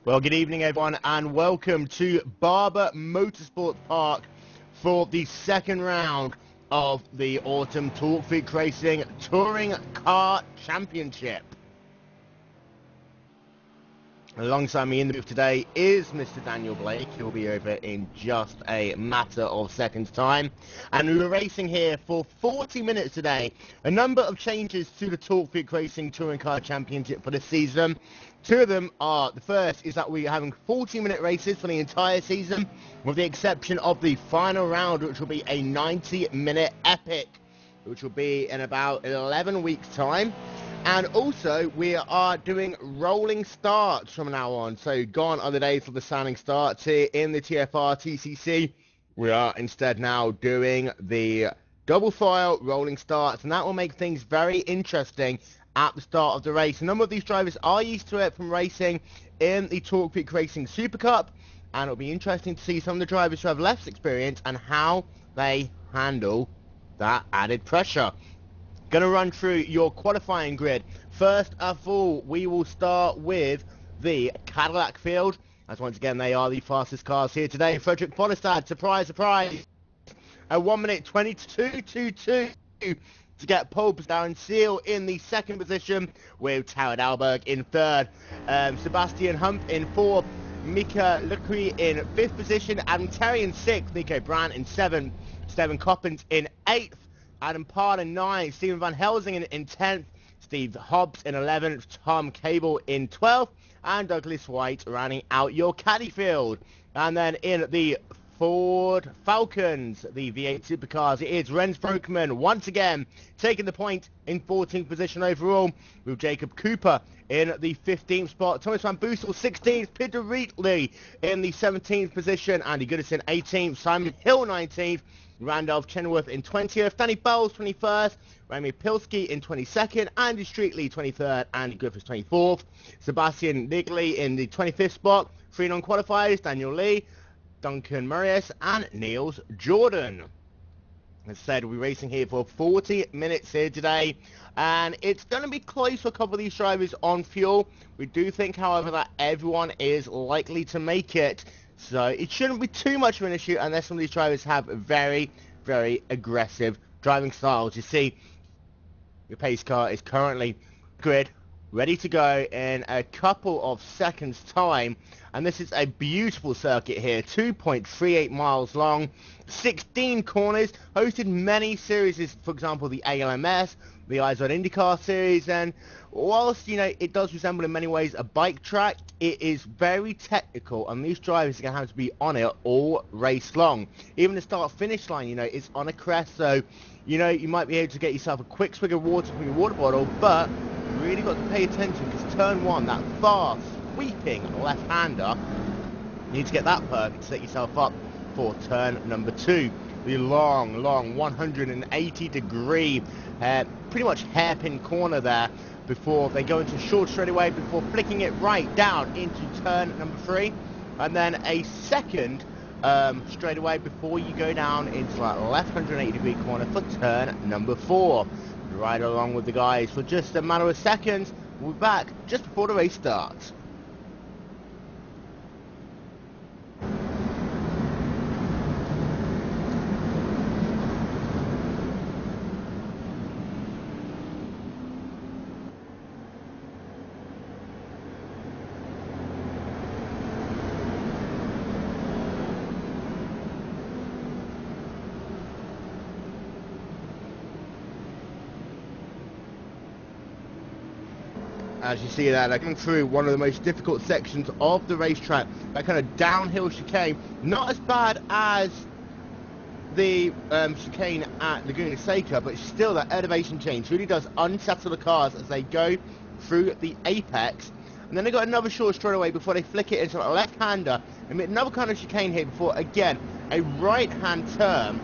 Well, good evening, everyone, and welcome to Barber Motorsports Park for the second round of the Autumn TFR Racing Touring Car Championship. Alongside me in the booth today is Mr. Daniel Blake. He'll be over in just a matter of seconds' time. And we were racing here for 40 minutes today. A number of changes to the TFR Racing Touring Car Championship for this season. Two of them are, the first is that we're having 40-minute races for the entire season, with the exception of the final round, which will be a 90-minute epic, which will be in about 11 weeks' time. And also, we are doing rolling starts from now on. So, gone are the days of the standing starts here in the TFR TCC. We are instead now doing the double file rolling starts, and that will make things very interesting at the start of the race. A number of these drivers are used to it from racing in the TFR Racing Super Cup, and it'll be interesting to see some of the drivers who have less experience and how they handle that added pressure. Going to run through your qualifying grid. First of all, we will start with the Cadillac field, as once again they are the fastest cars here today. Frederick Follestad, surprise, surprise, at 1 minute 22.22 to get pole down. Seal in the second position with Tarad Alberg in third. Sebastian Hump in fourth. Mika Lukri in fifth position. Adam Terry in sixth. Nico Brandt in seventh. Stephen Coppins in eighth. Adam Parr in 9th, Stephen Van Helsing in 10th, Steve Hobbs in 11th, Tom Cable in 12th, and Douglas White rounding out your caddy field. And then in the Ford Falcons, the V8 supercars, it is Renz Broekman once again taking the point in 14th position overall, with Jacob Cooper in the 15th spot, Thomas Van Boosel 16th, Peter Wheatley in the 17th position, Andy Goodison 18th, Simon Hill 19th, Randolph Chenoweth in 20th, Danny Bowles 21st, Remy Pilsky in 22nd, Andy Streetley 23rd, Andy Griffiths 24th, Sebastian Nigley in the 25th spot, 3 non-qualifiers, Daniel Lee, Duncan Marius, and Niels Jordan. As said, we're racing here for 40 minutes here today, and it's going to be close for a couple of these drivers on fuel. We do think, however, that everyone is likely to make it. So it shouldn't be too much of an issue unless some of these drivers have very, very aggressive driving styles. You see, the pace car is currently grid, ready to go in a couple of seconds' time. And this is a beautiful circuit here, 2.38 miles long, 16 corners, hosted many series, for example, the ALMS, the IZOD IndyCar series, and whilst, you know, it does resemble in many ways a bike track, it is very technical, and these drivers are going to have to be on it all race long. Even the start-finish line, you know, is on a crest, so, you know, you might be able to get yourself a quick swig of water from your water bottle, but you really got to pay attention, because turn one, that fast, sweeping left-hander, you need to get that perfect to set yourself up for turn number 2. The long 180-degree, pretty much hairpin corner there before they go into short straightaway, before flicking it right down into turn number 3, and then a second straightaway before you go down into that left 180-degree corner for turn number 4. Right along with the guys for just a matter of seconds. We'll be back just before the race starts. As you see there, they're going through one of the most difficult sections of the racetrack. That kind of downhill chicane, not as bad as the chicane at Laguna Seca, but still that elevation change really does unsettle the cars as they go through the apex. And then they got another short straightaway before they flick it into a left-hander and make another kind of chicane here before, again, a right-hand turn.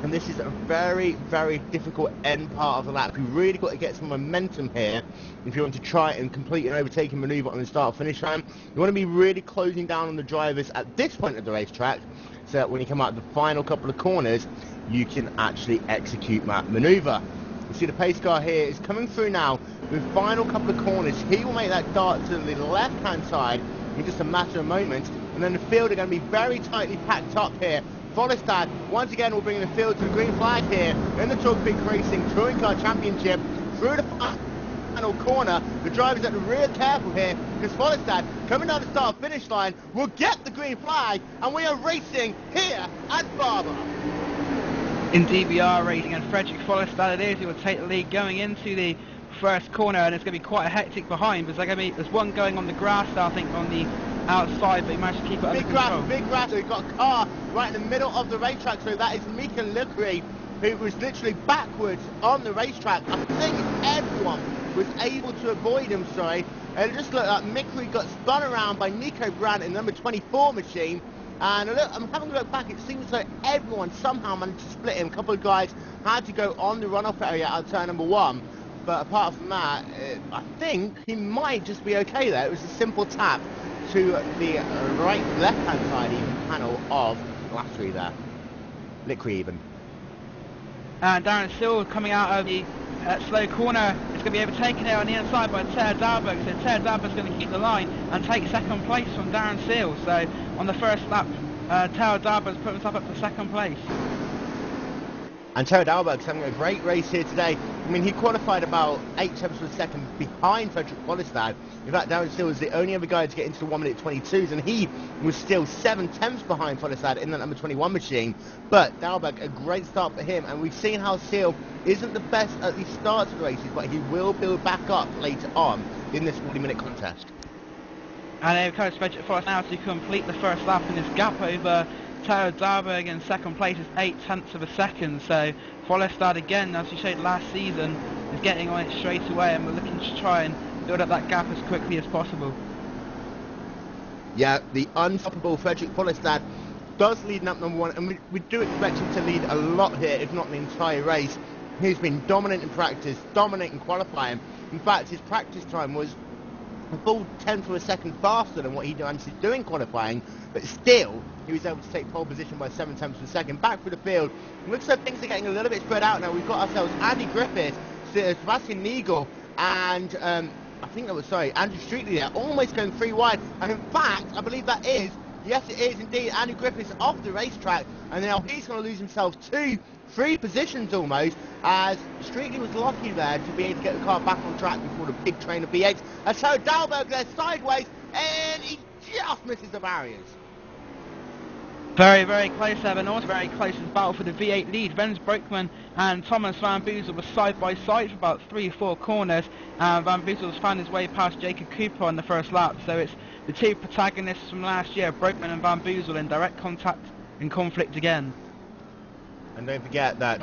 And this is a very, very difficult end part of the lap. You've really got to get some momentum here if you want to try and complete an overtaking manoeuvre on the start-finish line. You want to be really closing down on the drivers at this point of the racetrack, so that when you come out the final couple of corners, you can actually execute that manoeuvre. You see the pace car here is coming through now with final couple of corners. He will make that dart to the left-hand side in just a matter of moments. And then the field are going to be very tightly packed up here. Follestad, once again, will bring the field to the green flag here in the Talk Peak Racing Touring Car Championship through the final corner. The drivers at the rear careful here, because Follestad, coming down the start-finish line, will get the green flag, and we are racing here at Barber. Indeed we are racing, and Frederick Follestad it is who will take the lead going into the first corner, and it's going to be quite a hectic behind, because there's one going on the grass there, I think, on the outside, but he managed to keep it under control. Big grass, so we've got a car right in the middle of the racetrack, so that is Mika Luckery, who was literally backwards on the racetrack. I think everyone was able to avoid him, sorry. And it just looked like Mickery got spun around by Nico Brandt in number 24 machine. And look, I'm having a look back, it seems like everyone somehow managed to split him. A couple of guys had to go on the runoff area at turn number 1. But apart from that, I think he might just be okay there. It was a simple tap to the left-hand side even panel of Glassery there. Liquid even. And Darren Sill coming out of the slow corner is going to be overtaken here on the inside by Ter Dalberg. So Ter Dalberg's going to keep the line and take second place from Darren Sill. So on the first lap, Ter Dalberg's put himself up to second place. And Ter Dalberg's having a great race here today. I mean, he qualified about 8 tenths of a second behind Frederick Follestad. In fact, Darren Sill was the only other guy to get into the 1 minute 22s, and he was still 7 tenths behind Follestad in that number 21 machine. But Dalberg, a great start for him, and we've seen how Sill isn't the best at the start of the races, but he will build back up later on in this 40-minute contest. And here comes Frederick Follestad now to complete the first lap, and his gap over Ter Dalberg in second place is 8 tenths of a second. So Follestad again, as we showed last season, is getting on it straight away, and we're looking to try and build up that gap as quickly as possible. Yeah, the unstoppable Frederick Follestad does lead up number 1, and we do expect him to lead a lot here, if not the entire race. He's been dominant in practice, dominant in qualifying. In fact, his practice time was a full 10th of a second faster than what he managed to do in qualifying, but still he was able to take pole position by 7 tenths of a second. Back through the field, it looks like things are getting a little bit spread out now. We've got ourselves Andy Griffiths, Sebastian Nigel, and I think that was, Andrew Streetley there, almost going 3 wide, and in fact I believe that is, yes it is indeed, Andy Griffiths off the racetrack, and now he's going to lose himself 3 positions almost, as Streetley was lucky there to be able to get the car back on track before the big train of V8. And so Dalberg there sideways, and he just misses the barriers. Very, very close there, and also very close in battle for the V8 lead. Rens Broekman and Thomas Van Boezel were side by side for about 3 or 4 corners, and Van Boezel's found his way past Jacob Cooper on the first lap. So it's the 2 protagonists from last year, Broekman and Van Boezel, in direct contact and conflict again. And don't forget that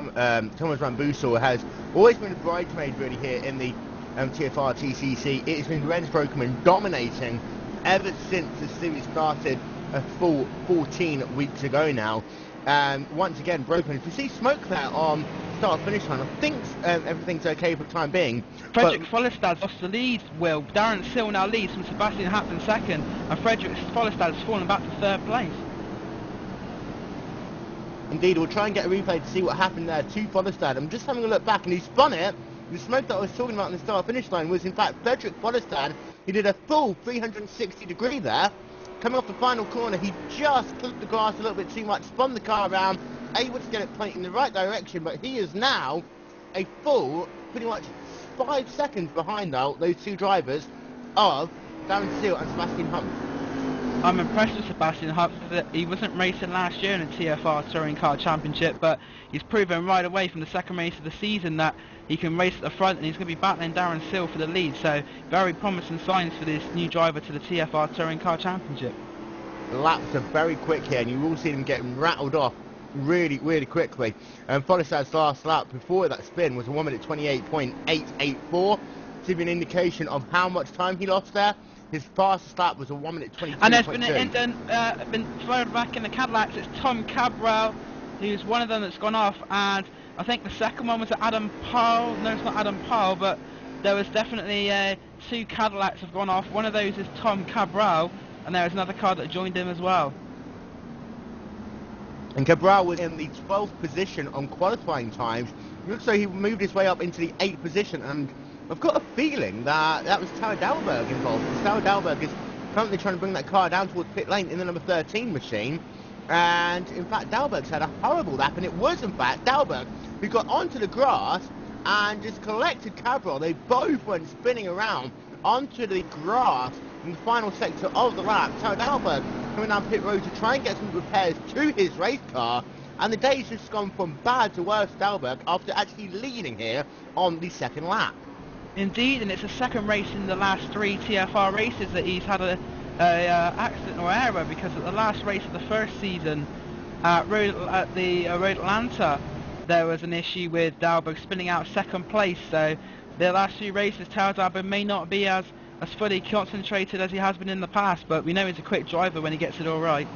Thomas Van Boezel has always been a bridesmaid really here in the TFR TCC. It has been Rens Broekman dominating ever since the series started a full 14 weeks ago now. Once again, Broekman, if you see smoke there on start-finish line, I think everything's okay for the time being. Frederick Follestad's lost the lead, Will. Darren Sill now leads from Sebastian Happ in second, and Frederick Follestad has fallen back to 3rd place. Indeed, we'll try and get a replay to see what happened there to Follestad. I'm just having a look back, and he spun it. The smoke that I was talking about on the start-finish line was in fact Frederick Follestad. He did a full 360 degree there. Coming off the final corner, he just clipped the grass a little bit too much, spun the car around, able to get it pointing in the right direction, but he is now a full, pretty much 5 seconds behind now, those 2 drivers of Darren Sill and Sebastian Hunt. I'm impressed with Sebastian Hunt. He wasn't racing last year in the TFR Touring Car Championship, but he's proven right away from the second race of the season that he can race at the front, and he's going to be battling Darren Sill for the lead. So very promising signs for this new driver to the TFR Touring Car Championship. The laps are very quick here, and you will see them getting rattled off really, really quickly. And Follestad's last lap before that spin was a 1 minute 28.884. To give you an indication of how much time he lost there. His fastest lap was a 1 minute 22.2. And there's been thrown back in the Cadillacs. It's Tom Cabral, who's one of them that's gone off, and I think the second one was Adam Powell. No, it's not Adam Powell, but there was definitely 2 Cadillacs have gone off. One of those is Tom Cabral, and there is another car that joined him as well. And Cabral was in the 12th position on qualifying times. It looks like he moved his way up into the 8th position, and I've got a feeling that that was Ter Dalberg involved. Ter Dalberg is currently trying to bring that car down towards pit lane in the number 13 machine. And in fact, Dalberg's had a horrible lap, and it was in fact Dalberg who got onto the grass and just collected Cabral. They both went spinning around onto the grass in the final sector of the lap. So Dalberg coming down pit road to try and get some repairs to his race car, and the day's just gone from bad to worse for Dalberg after actually leading here on the second lap. Indeed, and it's the second race in the last 3 TFR races that he's had a accident or error, because at the last race of the first season at Road Atlanta there was an issue with Dalberg spinning out second place. So the last few races tell Dalberg may not be as fully concentrated as he has been in the past, but we know he's a quick driver when he gets it all right.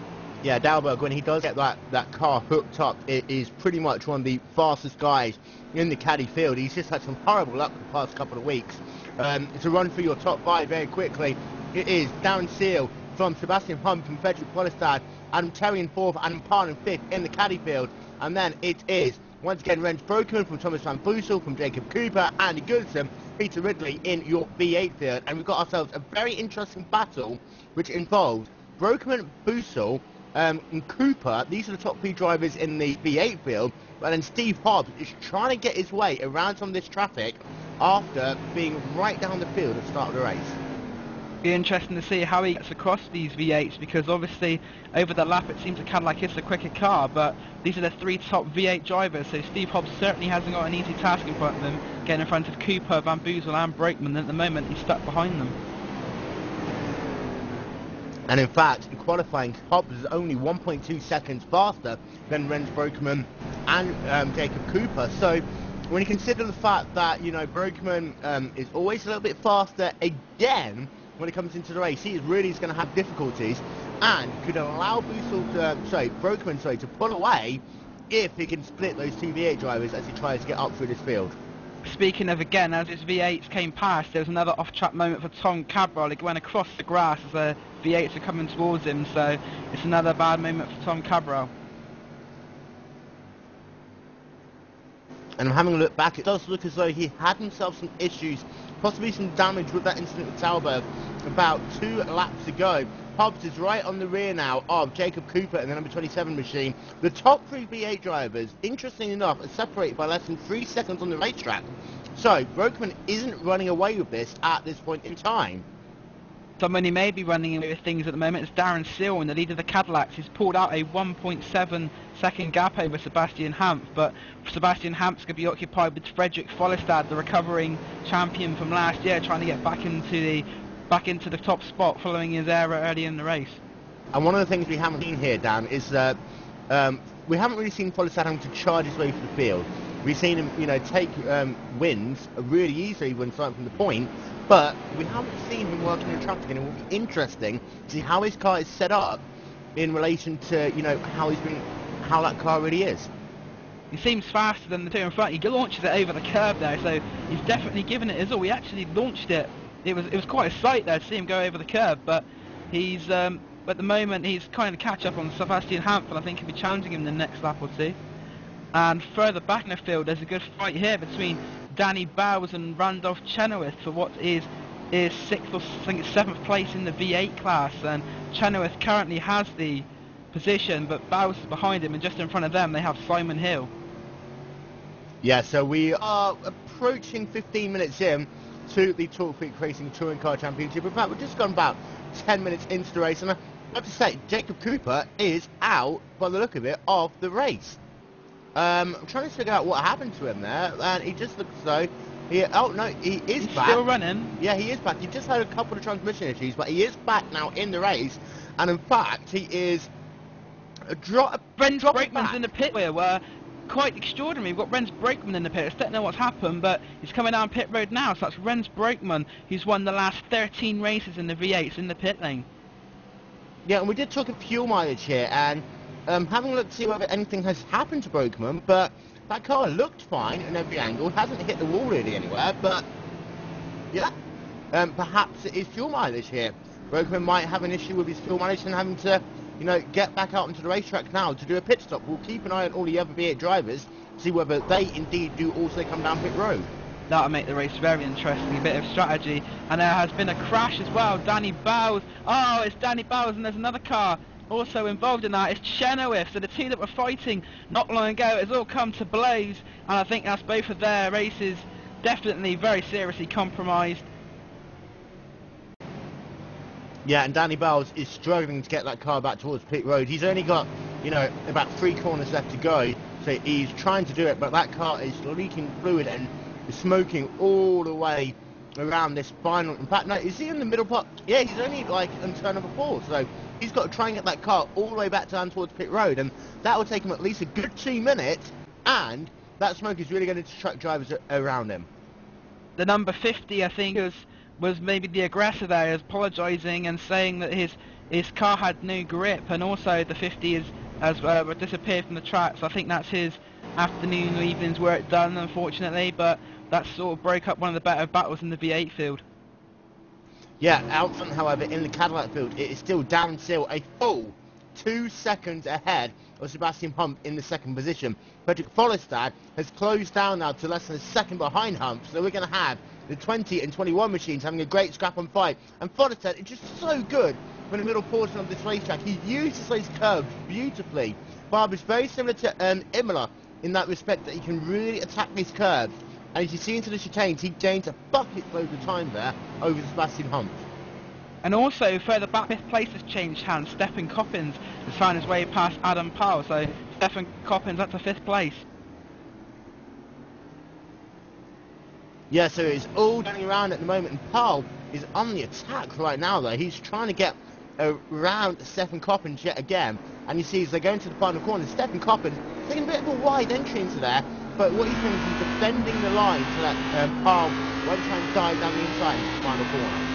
Yeah, Dalberg, when he does get that car hooked up, it is pretty much one of the fastest guys in the caddy field. He's just had some horrible luck the past couple of weeks. To run through your top 5 very quickly, it is Darren Seal from Sebastian Hunt from Frederick Pollestad, Adam Terry in 4th, Adam Parn in 5th in the caddy field. And then it is, once again, Rens Broken from Thomas Van Boosel, from Jacob Cooper, Andy Goodson, Peter Ridley in your V8 field. And we've got ourselves a very interesting battle, which involves Broken, Boosel, and Cooper. These are the top 3 drivers in the V8 field. But then Steve Hobbs is trying to get his way around some of this traffic after being right down the field at the start of the race. Be interesting to see how he gets across these V8s, because obviously over the lap it seems to Cadillac is the quicker car, but these are the 3 top V8 drivers, so Steve Hobbs certainly hasn't got an easy task in front of him, getting in front of Cooper, Van Boosel and Brakeman. At the moment he's stuck behind them. And in fact, in qualifying, Hobbs is only 1.2 seconds faster than Rens Brokeman and Jacob Cooper. So when you consider the fact that, you know, Brokeman is always a little bit faster again when it comes into the race, he is really going to have difficulties and could allow Brokeman to pull away if he can split those 2 V8 drivers as he tries to get up through this field. Speaking of, again, as his V8s came past, there was another off-track moment for Tom Cabral. He went across the grass as the V8s are coming towards him, so it's another bad moment for Tom Cabral. And I'm having a look back, it does look as though he had himself some issues, possibly some damage with that incident with Dalberg about 2 laps ago. Hobbs is right on the rear now of Jacob Cooper in the number 27 machine. The top 3 V8 drivers, interestingly enough, are separated by less than 3 seconds on the racetrack. So Brokeman isn't running away with this at this point in time. Someone who may be running away with things at the moment is Darren Seal in the lead of the Cadillacs. He's pulled out a 1.7 second gap over Sebastian Hampf, but Sebastian Hampf's going to be occupied with Frederick Follestad, the recovering champion from last year, trying to get back into the top spot following his error early in the race. And one of the things we haven't seen here, Dan, is that we haven't really seen Follestad having to charge his way through the field. We've seen him, you know, take wins really easily when starting from the point, but we haven't seen him working in traffic, and it will be interesting to see how his car is set up in relation to, you know, how that car really is. He seems faster than the 2 in front. He launches it over the curb there, so he's definitely given it his all. He actually launched it. It was quite a sight there to see him go over the curb, but he's at the moment he's kind of catch up on Sebastian Hampf, and I think he'll be challenging him in the next lap or 2. And further back in the field, there's a good fight here between Danny Bowes and Randolph Chenoweth for what is 6th or I think it's 7th place in the V8 class, and Chenoweth currently has the position, but Bowes is behind him, and just in front of them they have Simon Hill. Yeah, so we are approaching 15 minutes in to the Talk Freak Racing Touring Car Championship. In fact, we've just gone about 10 minutes into the race, and I have to say, Jacob Cooper is out, by the look of it, of the race. I'm trying to figure out what happened to him there, and he just looks as though he is back. Still running. Yeah, he is back. He just had a couple of transmission issues, but he is back now in the race, and in fact, he is Rens Brakeman's in the pit where quite extraordinary. We've got Rens Brakeman in the pit. I don't know what's happened, but he's coming down pit road now, so that's Rens Brakeman, who's won the last 13 races in the V8s in the pit lane. Yeah, and we did talk of fuel mileage here, and having a look to see whether anything has happened to Brokeman, but that car looked fine in every angle, hasn't hit the wall really anywhere, but yeah, perhaps it is fuel mileage here. Brokeman might have an issue with his fuel mileage and having to, you know, get back out onto the racetrack now to do a pit stop. We'll keep an eye on all the other V8 drivers, see whether they indeed do also come down pit road. that'll make the race very interesting, a bit of strategy. And there has been a crash as well. Danny Bowes, oh, it's Danny Bowes, and there's another car also involved in that. It's Chenoweth, so the two that were fighting not long ago has all come to blows, and I think that's both of their races definitely very seriously compromised. Yeah, and Danny Bowles is struggling to get that car back towards pit road. He's only got, you know, about 3 corners left to go, so he's trying to do it, but that car is leaking fluid and is smoking all the way around this final. In fact, no, is he in the middle part? Yeah, he's only like on turn number 4, so he's got to try and get that car all the way back down towards pit road, and that will take him at least a good 2 minutes, and that smoke is really going to distract drivers around him. The number 50, I think, was maybe the aggressor there, is apologising and saying that his car had no grip, and also the 50 has disappeared from the track, so I think that's his afternoon or evening's work done, unfortunately, but that sort of broke up one of the better battles in the V8 field. Yeah, out front, however, in the Cadillac field, it is still down still a full 2 seconds ahead of Sebastian Hump in the second position. Frederick Follestad has closed down now to less than a second behind Hump, so we're going to have the 20 and 21 machines having a great scrap and fight. And Follestad is just so good in the middle portion of this racetrack. He uses those curves beautifully. Barber is very similar to Imola in that respect, that he can really attack these curves. And as you see into the chicanes, he gains a bucket load of time there over Sebastian Hump. And also, further back, 5th place has changed hands. Stefan Coppens has found his way past Adam Powell, so Stefan Coppens up to 5th place. Yeah, so it's all turning around at the moment, and Powell is on the attack right now, though. He's trying to get around Stefan Coppens yet again, and you see as they go into the final corner, Stefan Coppens taking a bit of a wide entry into there, but what he's doing is he's defending the line so that Powell won't try and dive down the inside into the final corner.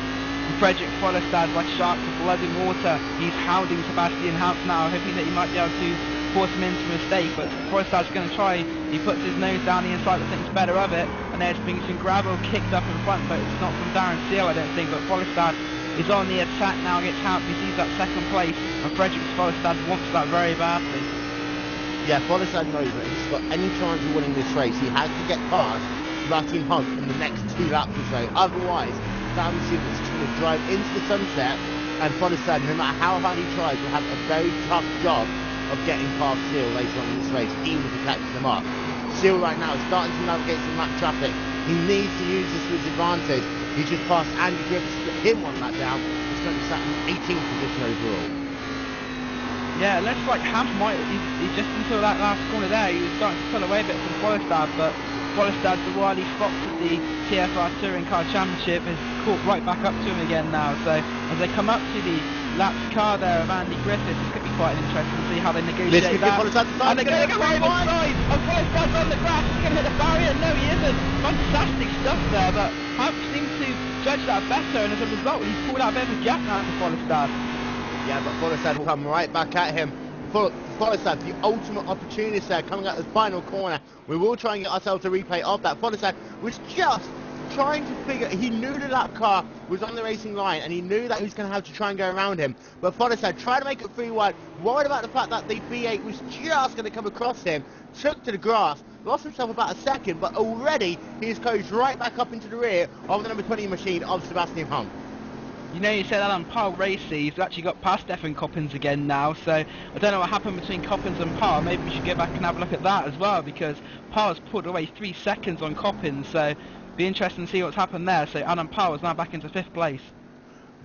Frederick Follestad, like sharks of blood in water, he's hounding Sebastian Hump now, hoping that he might be able to force him into a mistake, but Follestad's going to try. He puts his nose down the inside but thinks better of it, and there's been some gravel kicked up in front, but it's not from Darren Seal, I don't think, but Follestad is on the attack now against Hump. He sees that second place, and Frederick Follestad wants that very badly. Yeah, Follestad knows that if he's got any chance of winning this race, he has to get past Sebastian Hump in the next 2 laps or so, otherwise Darren Seal is going to drive into the sunset, and Follestad, no matter how hard he tries, will have a very tough job of getting past Seal later on in this race, even if he catches them up. Seal right now is starting to navigate some lap traffic. He needs to use this to his advantage. He's just passed Andy Griffiths, put him 1 lap down. He's going to be sat in 18th position overall. Yeah, it looks like Hump might, he's just until that last corner there, he was starting to pull away a bit from Follestad, but Follestad, the wily fox of the TFR Touring Car Championship, has caught right back up to him again now. So as they come up to the lapped car there of Andy Griffiths, it could be quite interesting to see how they negotiate that. And they're going to go right inside, and Follestad's on the grass, he's going to hit the barrier. No, he isn't. Fantastic stuff there, but Hump seems to judge that better, and as a result, he's pulled out a bit of a gap now for Follestad. Yeah, but Follestad will come right back at him. Follestad, the ultimate opportunist there, coming out the final corner. We will try and get ourselves a replay of that. Follestad was just trying to figure, he knew that car was on the racing line, and he knew that he was going to have to try and go around him. But Follestad tried to make it 3-wide, worried about the fact that the V8 was just going to come across him, took to the grass, lost himself about a second, but already he's closed right back up into the rear of the number 20 machine of Sebastian Hump. You know, you said that on Powell Racing, he's actually got past Stefan Coppens again now, so I don't know what happened between Coppens and Powell. Maybe we should go back and have a look at that as well, because Powell's pulled away 3 seconds on Coppens, so be interesting to see what's happened there. So Adam Powell is now back into 5th place.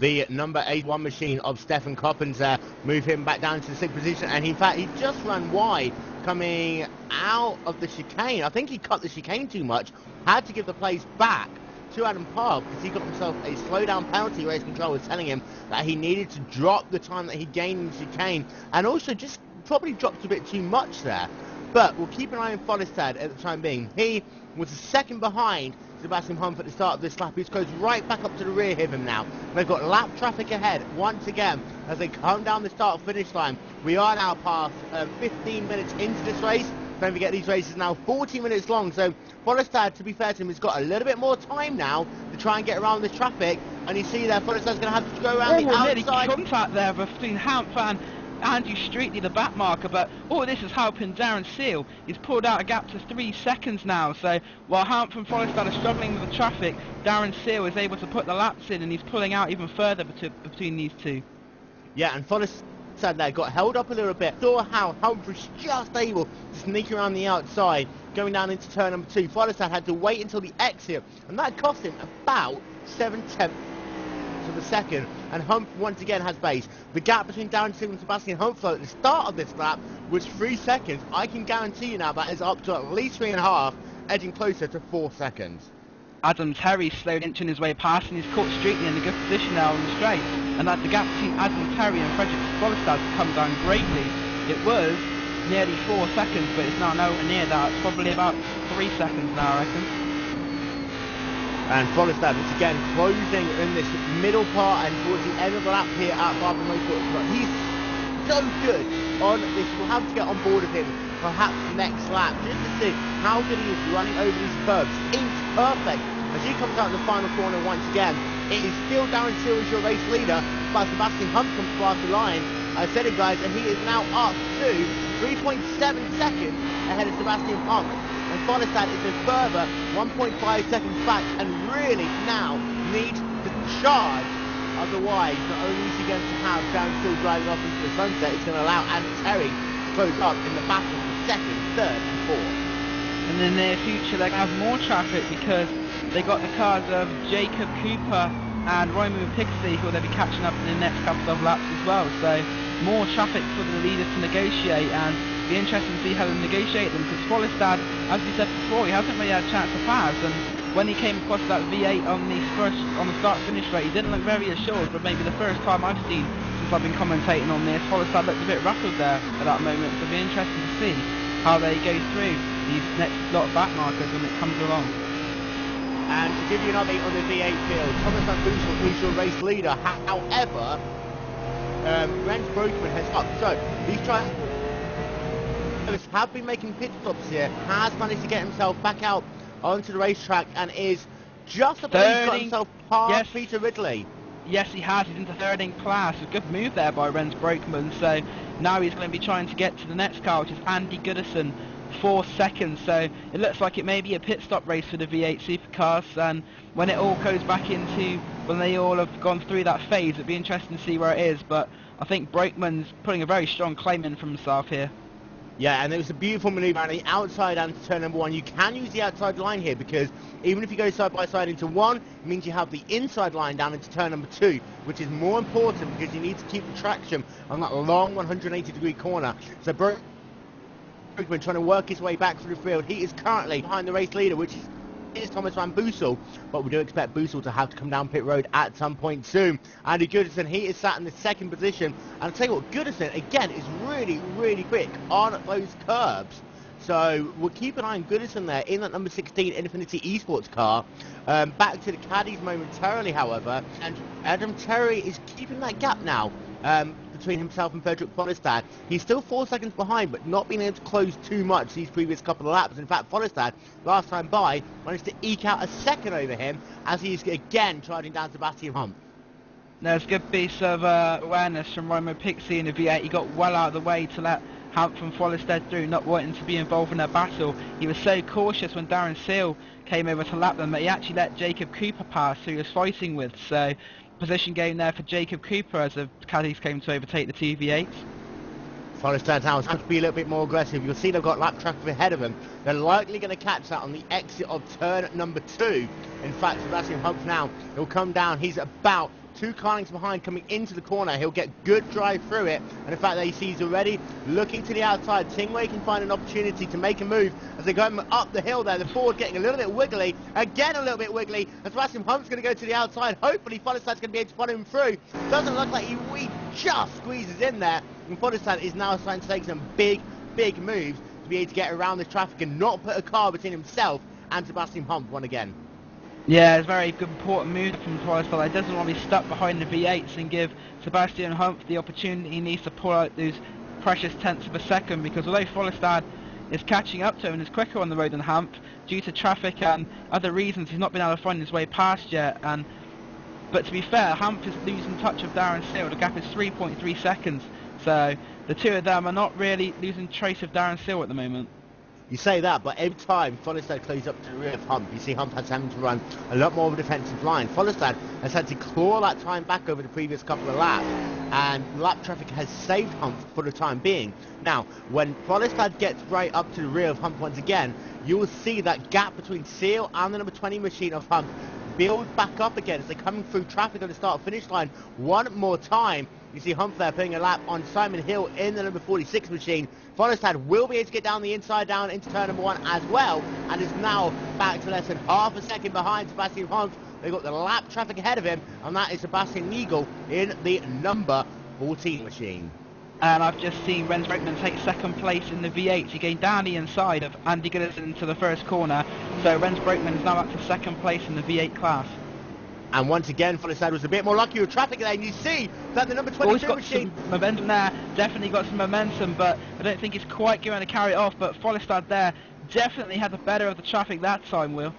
The number 81 machine of Stefan Coppens there, move him back down to the 6th position, and in fact he just ran wide coming out of the chicane. I think he cut the chicane too much, had to give the place back to Adam Powell because he got himself a slowdown penalty. Race control was telling him that he needed to drop the time that he gained in the chicane, and also just probably dropped a bit too much there. But we'll keep an eye on Follestad at the time being. He was a second behind Sebastian Hump at the start of this lap. He's goes right back up to the rear of him now. They've got lap traffic ahead once again as they come down the start-finish line. We are now past 15 minutes into this race. Don't forget, these races are now 40 minutes long, so Follestad, to be fair to him, has got a little bit more time now to try and get around this traffic, and you see there, Follestad's going to have to go around the outside. Nearly contact there between Hump and Andrew Streetley, the back marker, but all this is helping Darren Seal. He's pulled out a gap to 3 seconds now, so while Humph and Forrestad are struggling with the traffic, Darren Seal is able to put the laps in, and he's pulling out even further between these two. Yeah, and Forrestad there got held up a little bit. Saw how Humph was just able to sneak around the outside, going down into turn number 2. Forrestad had to wait until the exit, and that cost him about 7/10 of a second, and Humph once again has pace. The gap between Darren Seal and Sebastian Humph at the start of this lap was 3 seconds. I can guarantee you now that is up to at least 3.5, edging closer to 4 seconds. Adam Terry slowed inching his way past, and he's caught Streetley in a good position now on the straight, and that the gap between Adam Terry and Frederick Forrestad has come down greatly. It was nearly 4 seconds, but it's now nowhere near that. It's probably about 3 seconds now, I reckon. And Forrestad once again closing in this middle part and towards the end of the lap here at Barber Motorsports. But he's so good on this. We'll have to get on board with him perhaps next lap just to see how good he is running over these curves. Inch perfect as he comes out in the final corner once again. It is still Darren Seal as your race leader, but Sebastian Humph comes past the line. I said it, guys, and he is now up to 3.7 seconds ahead of Sebastian Humph. And Forrestad is a further 1.5 seconds back and really now needs to charge. Otherwise, not only is he going to have Darren Seal driving off into the sunset, it's going to allow Andy Terry to close up in the battle for second, third and fourth. In the near future they're going to have more traffic because they got the cars of Jacob Cooper and Roman Pixley, who they'll be catching up in the next couple of laps as well. So more traffic for the leaders to negotiate, and be interesting to see how they negotiate them, because Forrestad, as we said before, he hasn't really had a chance to pass, and when he came across that V8 on the start-finish straight, he didn't look very assured, but maybe the first time I've seen since I've been commentating on this, Forrestad looked a bit rattled there at that moment, so it'll be interesting to see how they go through these next lot of back markers when it comes along. And to give you an update on the V8 field, Thomas Van Boosel is your race leader. However, Rens Broekman has up. So these drivers have been making pit stops here. Has managed to get himself back out onto the racetrack and is just about to got himself past Peter Ridley. Yes, he has. He's into third in class. A good move there by Rens Broekman. So now he's going to be trying to get to the next car, which is Andy Goodison. 4 seconds, so it looks like it may be a pit stop race for the V8 supercars, and when it all goes back into, when they all have gone through that phase, it'd be interesting to see where it is, but I think Broekman's putting a very strong claim in for himself here. Yeah, and it was a beautiful manoeuvre on the outside and turn number 1. You can use the outside line here because even if you go side by side into 1, it means you have the inside line down into turn number 2, which is more important because you need to keep the traction on that long 180-degree corner. So Broekman trying to work his way back through the field. He is currently behind the race leader, which is Thomas Van Boosel, but we do expect Boosel to have to come down pit road at some point soon. Andy Goodison, he is sat in the second position, and I'll tell you what, Goodison again is really quick on those curbs. So we'll keep an eye on Goodison there in that number 16 Infinity Esports car. Back to the caddies momentarily, however, and Adam Terry is keeping that gap now between himself and Frederick Forrestad. He's still 4 seconds behind, but not being able to close too much these previous couple of laps. In fact, Forrestad, last time by, managed to eke out a second over him as he's again charging down Sebastian Humph. There's a good piece of awareness from Roman Pixie in the V8. He got well out of the way to let Humph and Forrestad through, not wanting to be involved in a battle. He was so cautious when Darren Seal came over to lap them that he actually let Jacob Cooper pass, who he was fighting with. So position game there for Jacob Cooper as the caddies came to overtake the two V8s. Forrestad has to be a little bit more aggressive. You'll see they've got lap traffic ahead of them. They're likely going to catch that on the exit of turn number 2. In fact, Sebastian Humph now, he'll come down. He's about 2 car lengths behind coming into the corner. He'll get good drive through it. And in fact, there you see he's already looking to the outside, seeing where he can find an opportunity to make a move as they go up the hill there. The forward getting a little bit wiggly. Again, a little bit wiggly. And Sebastian Humph's going to go to the outside. Hopefully, Forrestad's going to be able to follow him through. Doesn't look like he just squeezes in there. And Forrestad is now starting to take some big moves to be able to get around this traffic and not put a car between himself and Sebastian Humph one again. Yeah, it's a very good, important move from Forrestad. He doesn't want to be stuck behind the V8s and give Sebastian Humph the opportunity he needs to pull out those precious tenths of a second, because although Forrestad is catching up to him and is quicker on the road than Humph, due to traffic and other reasons, he's not been able to find his way past yet. But to be fair, Humph is losing touch of Darren Seal. The gap is 3.3 seconds. So the two of them are not really losing trace of Darren Seal at the moment. You say that, but every time Follestad closes up to the rear of Hump, you see Hump has having to run a lot more of a defensive line. Follestad has had to claw that time back over the previous couple of laps, and lap traffic has saved Hump for the time being. Now, when Follestad gets right up to the rear of Hump once again, you will see that gap between Seal and the number 20 machine of Hump build back up again as they're coming through traffic on the start-finish line one more time. You see Hump there putting a lap on Simon Hill in the number 46 machine. Follestad will be able to get down the inside down into turn number 1 as well, and is now back to less than half a second behind Sebastian Hump. They've got the lap traffic ahead of him, and that is Sebastian Nigel in the number 14 machine. And I've just seen Rens Brakeman take second place in the V8. He gained down the inside of Andy Goodison into the first corner. So Rens Brakeman is now up to second place in the V8 class. And once again, Follestad was a bit more lucky with traffic there, and you see that the number 22 got machine... some momentum there, definitely got some momentum, but I don't think it's quite going to carry it off. But Follestad there definitely had the better of the traffic that time, Will.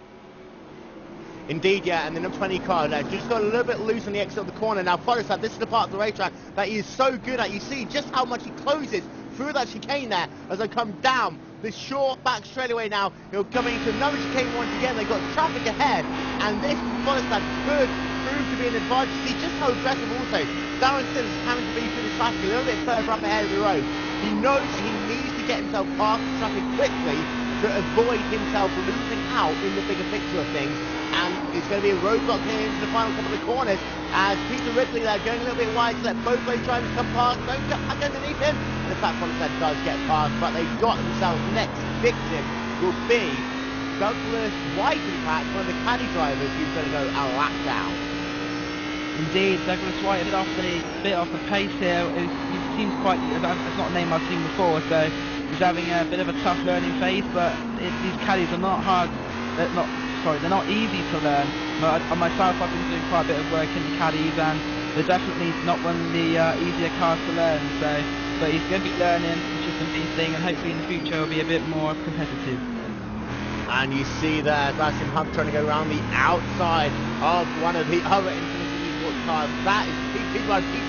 Indeed, yeah, and the number 20 car there just got a little bit loose on the exit of the corner. Now, Follestad, this is the part of the racetrack that he is so good at. You see just how much he closes through that chicane there as they come down this short back straightaway now. He'll come into another chicane once again. They've got traffic ahead, and this Follestad could prove to be an advantage. See just how aggressive also Darren Sims is having to be through the traffic a little bit further up ahead of the road. He knows he needs to get himself past the traffic quickly to avoid himself losing out in the bigger picture of things. And it's going to be a roadblock here into the final couple of corners as Peter Ripley there going a little bit wide to let both race drivers come past. Don't get back underneath him. And in fact, Follestad does get past, but they've got themselves next victim will be Douglas White, in fact, one of the caddy drivers who's going to go a lap down. Indeed, Douglas White a bit off the pace here. He seems quite, it's not a name I've seen before, so he's having a bit of a tough learning phase, but these caddies are not hard, they're not easy to learn. Myself, I've been doing quite a bit of work in the caddies, and they're definitely not one of the easier cars to learn, so, but he's going to be learning, which is the main thing, and hopefully in the future he'll be a bit more competitive. And you see there, Sebastian Hump trying to go around the outside of one of the other Infinity Esports cars. That is Pete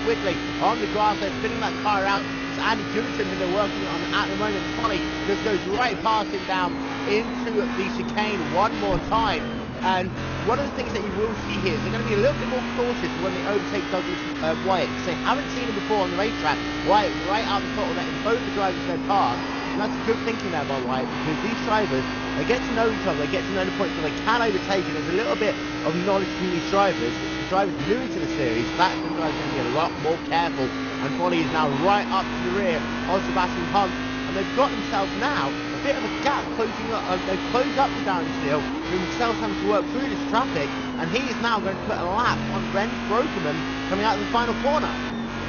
quickly on the grass there, spinning that car out. It's Andy Goodison that they're working on at the moment. Polly just goes right past him down into the chicane one more time. And one of the things that you will see here is they're going to be a little bit more cautious when they overtake Douglas White, because they haven't seen him before on the racetrack. White right out the bottleneck in both the drivers of their cars. And that's good thinking there by White, because these drivers, they get to know each other, they get to know the points where they can overtake, and there's a little bit of knowledge from these drivers. The drivers new into the series, that the drivers going to be a lot more careful. And Polly is now right up to the rear of Sebastian Hump, and they've got themselves now a bit of a gap closing up. They've closed up to Darren Steele, who himself having to work through this traffic, and he is now going to put a lap on Rens Brokerman coming out of the final corner.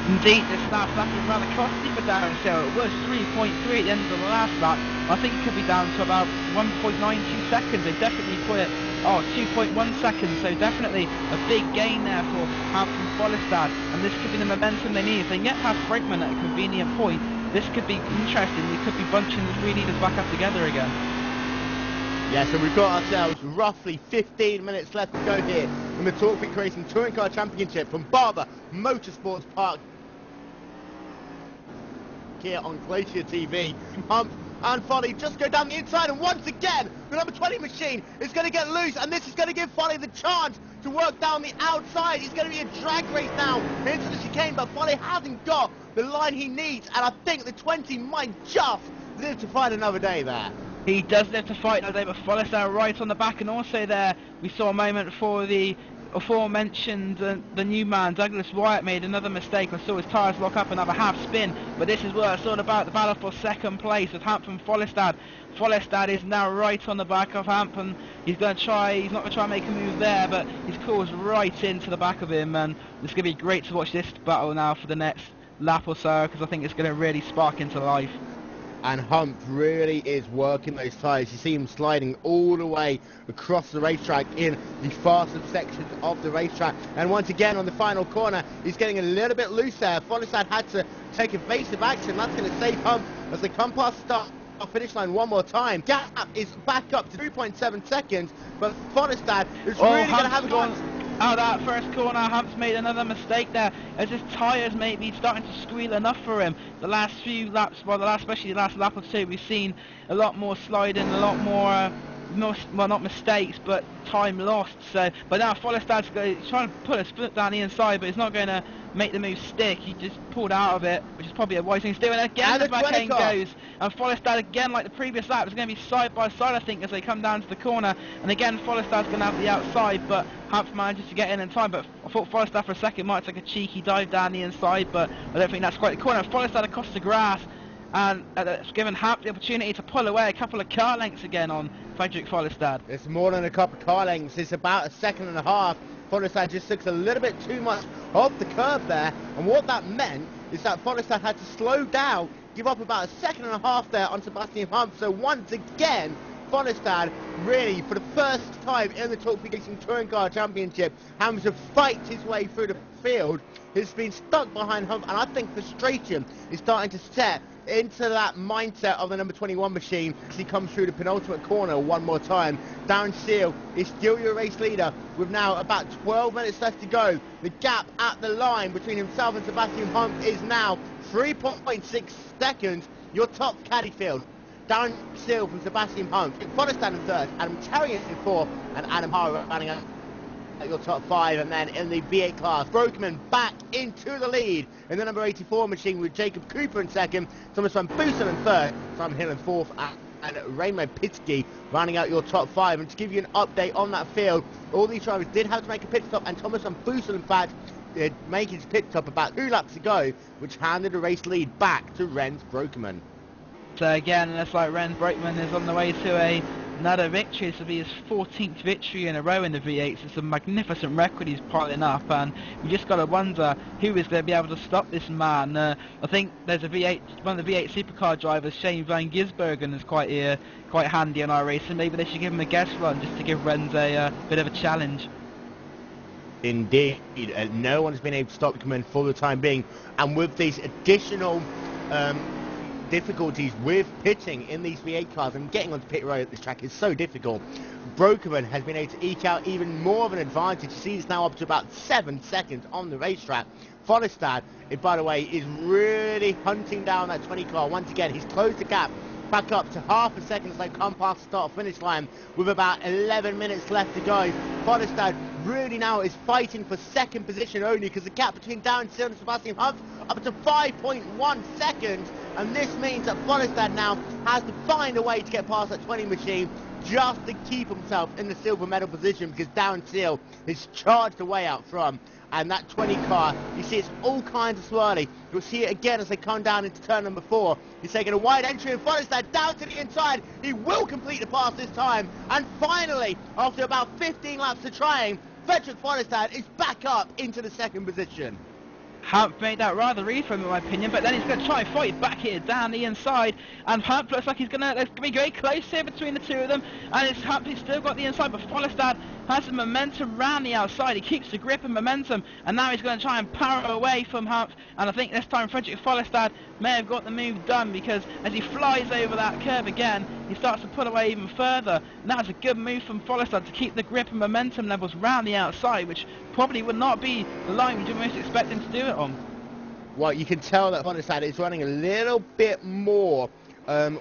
Indeed, this last lap was rather costly for Darren Steele. It was 3.3 at the end of the last lap. I think it could be down to about 1.92 seconds. They definitely put it, 2.1 seconds, so definitely a big gain there for Hampton Follestad, and this could be the momentum they need. If they can get past Brakeman at a convenient point, this could be interesting. We could be bunching the three leaders back up together again. Yeah, so we've got ourselves roughly 15 minutes left to go here in the Talk Peak Racing Touring Car Championship from Barber Motorsports Park here on GlacierTV. Hump and Folly just go down the inside, and once again the number 20 machine is going to get loose, and this is going to give Folly the chance to work down the outside. It's going to be a drag race now into the chicane, but Folly hasn't got the line he needs, and I think the 20 might just live to fight another day there. He does live to fight another day, but Follestad right on the back, and also there we saw a moment for the aforementioned the new man Douglas Wyatt made another mistake. I saw his tyres lock up and have a half spin, but this is what it's all about, the battle for second place with Hampton Follestad. Follestad is now right on the back of Hampton. He's not going to try and make a move there, but he's caused right into the back of him, and it's going to be great to watch this battle now for the next lap or so, because I think it's going to really spark into life. And Hump really is working those tyres. You see him sliding all the way across the racetrack in the fastest sections of the racetrack. And once again on the final corner, he's getting a little bit loose there. Follestad had to take evasive action. That's going to save Hump as they come past the start finish line one more time. Gap is back up to 3.7 seconds, but Follestad is really going to have a chance. Out that first corner, Hump's made another mistake there, as his tyres maybe starting to squeal enough for him. The last few laps, well, especially the last lap or two, we've seen a lot more sliding, a lot more, well, not mistakes, but time lost. So, but now Follestad's trying to put a split down the inside, but it's not going to make the move stick. He just pulled out of it, which is probably a wise thing to do. And again, the back end goes, and Follestad again, like the previous lap, is going to be side by side, I think, as they come down to the corner. And again, Follestad's going to have the outside, but Hamps manages to get in time. But I thought Follestad for a second might take a cheeky dive down the inside, but I don't think that's quite the corner. Follestad across the grass, and it's given Hamp the opportunity to pull away a couple of car lengths again on Frederick Follestad. It's more than a couple of car lengths. It's about a second and a half. Follestad just took a little bit too much off the curb there, and what that meant is that Follestad had to slow down, give up about a second and a half there on Sebastian Hump. So once again, Follestad really, for the first time in the Torpedo Racing Touring Car Championship, having to fight his way through the field, has been stuck behind Hump, and I think frustration is starting to set into that mindset of the number 21 machine as he comes through the penultimate corner one more time. Darren Seal is still your race leader with now about 12 minutes left to go. The gap at the line between himself and Sebastian Hump is now 3.6 seconds. Your top caddy field: Darren Seal from Sebastian Hump, Follestad in third, Adam Tarian in fourth, and Adam Harrow running at your top five. And then in the V8 class, Brokeman back into the lead in the number 84 machine with Jacob Cooper in second, Thomas van Boosel in third, Simon Hill in fourth, and Raymond Pitsky rounding out your top five. And to give you an update on that field, all these drivers did have to make a pit stop, and Thomas van Boosel in fact did make his pit stop about 2 laps ago, which handed the race lead back to Rens Brokeman. So again, it looks like Rens Brokeman is on the way to another victory. This will be his 14th victory in a row in the V8s. It's a magnificent record he's piling up, and we just got to wonder who is going to be able to stop this man. I think there's one of the V8 supercar drivers, Shane Van Gisbergen, is quite handy in our race, and maybe they should give him a guest run just to give Rens a bit of a challenge. Indeed, no one's been able to stop him for the time being, and with these additional difficulties with pitting in these V8 cars, and getting onto pit road at this track is so difficult, Brokeman has been able to eke out even more of an advantage. You see, it's now up to about 7 seconds on the racetrack. Follestad, by the way, is really hunting down that 20 car. Once again, he's closed the gap back up to half a second as they come past the start-finish line with about 11 minutes left to go. Follestad really now is fighting for second position only, because the gap between Darren Seal and Sebastian Hunt up to 5.1 seconds, and this means that Follestad now has to find a way to get past that 20 machine just to keep himself in the silver medal position, because Darren Seal is charged away out front. And that 20 car, you see it's all kinds of swirly. You'll see it again as they come down into turn number 4. He's taking a wide entry, and Follestad down to the inside. He will complete the pass this time. And finally, after about 15 laps of trying, Frederick Follestad is back up into the second position. Hump made that rather easy for him, in my opinion, but then he's going to try and fight back here down the inside, and Hump looks like he's going to be very close here between the two of them, and it's Hump who's still got the inside, but Follestad has the momentum round the outside. He keeps the grip and momentum, and now he's going to try and power away from Hump, and I think this time Frederick Follestad may have got the move done, because as he flies over that curve again, he starts to pull away even further, and that was a good move from Follestad to keep the grip and momentum levels round the outside, which probably would not be the line which you most expect him to do it on. Well, you can tell that Follestad is running a little bit more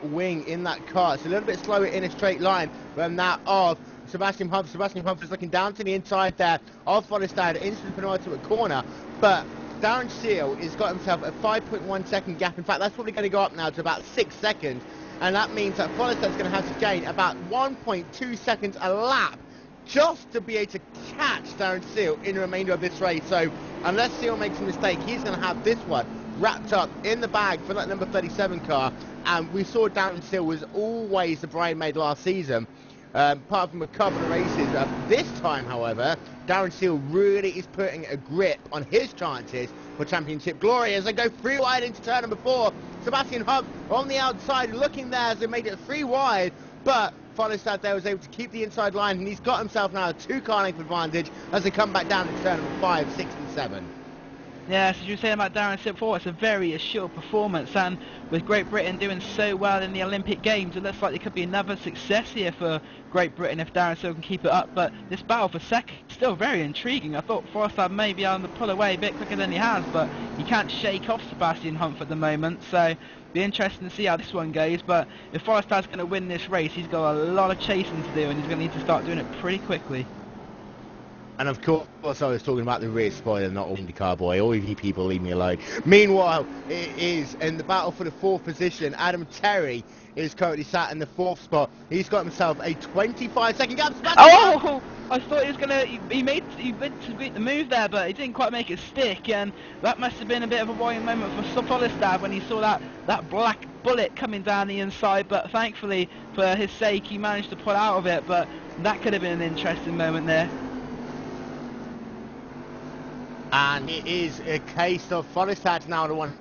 wing in that car. It's a little bit slower in a straight line than that of Sebastian Humph. Sebastian Humph is looking down to the inside there of Follestad into the penultimate corner, but Darren Seal has got himself a 5.1 second gap. In fact, that's probably going to go up now to about 6 seconds, and that means that Follestad's going to have to gain about 1.2 seconds a lap just to be able to catch Darren Seal in the remainder of this race. So unless Seal makes a mistake, he's going to have this one wrapped up in the bag for that number 37 car. And we saw Darren Seal was always the bridesmaid last season, apart from a couple of races. This time, however, Darren Seal really is putting a grip on his chances for championship glory as they go 3 wide into turn number 4. Sebastian Hunt on the outside looking there as they made it 3 wide, but Follestad there was able to keep the inside line, and he's got himself now a 2 car length advantage as they come back down to turn number 5, 6 and 7. Yes, as you were saying about Darren Silk before, it's a very assured performance, and with Great Britain doing so well in the Olympic Games, it looks like there could be another success here for Great Britain if Darren Silk can keep it up. But this battle for second is still very intriguing. I thought Forrestad may be able to pull away a bit quicker than he has, but he can't shake off Sebastian Humph at the moment, so be interesting to see how this one goes. But if Forrestad's going to win this race, he's got a lot of chasing to do, and he's going to need to start doing it pretty quickly. And of course, I was talking about the rear spoiler, not all IndyCar boy. All of you people leave me alone. Meanwhile, it is in the battle for the 4th position. Adam Terry is currently sat in the 4th spot. He's got himself a 25-second gap. Oh! I thought he was gonna. He meant to beat the move there, but he didn't quite make it stick, and that must have been a bit of a worrying moment for Forrestad when he saw that black bullet coming down the inside. But thankfully, for his sake, he managed to pull out of it. But that could have been an interesting moment there. And it is a case of Forrestad now the one